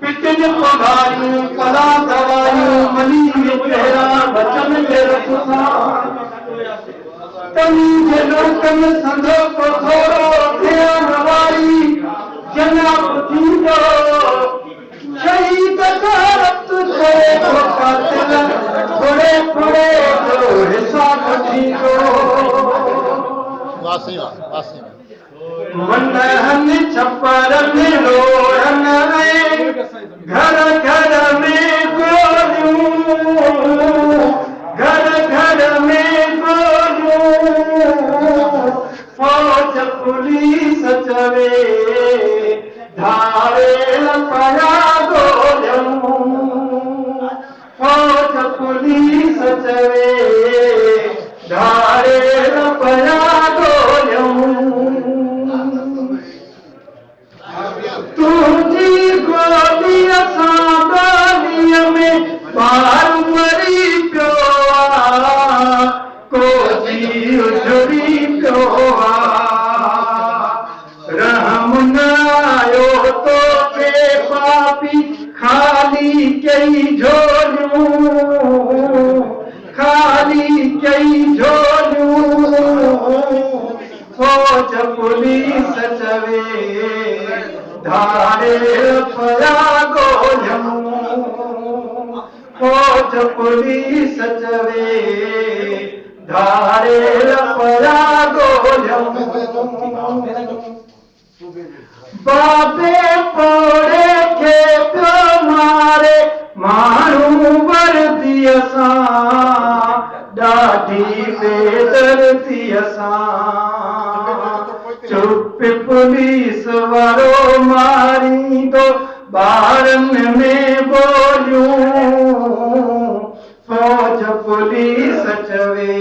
पिटिन पघारियूं कला दवायूं मनी में चेहरा बचन में रखसा तनी जे लोक में संधो को थोरो ध्यान वारी जनाब थींदो शहीद भारत करे को कातिल थोड़े थोड़े जो हिसाब थींदो मन हन छपर में लोड़न घर घर में गोलियूं घर घर में गोलियूं फौज पुलिस चवे धारेल पया गोलियूं फौज पुलिस चवे धारेल पया तुझी गोली असां गोलीअ में ॿार मरी पियो आहे को जी उजड़ी पियो आहे रहम न आयो तोखे पापी खाली कई झोलियूं खाली कई झोलियूं फौज पुलिस चवे धारे पया गोलियूं फौज पुलिस चवे धारे पया गोलियूं बाबे पोड़े खे पियो मारे माण्हू वर्दीअ सां ॾाढी बेदर्दीअ सां चुप पुलिस वारो मारींदो ॿारनि में बोलियूं फौज पुलिस चवे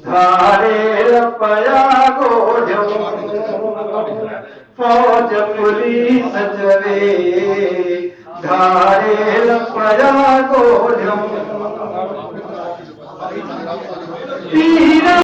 धारे पया गोलियूं फौज पुलिस चवे धारे पया गोलियूं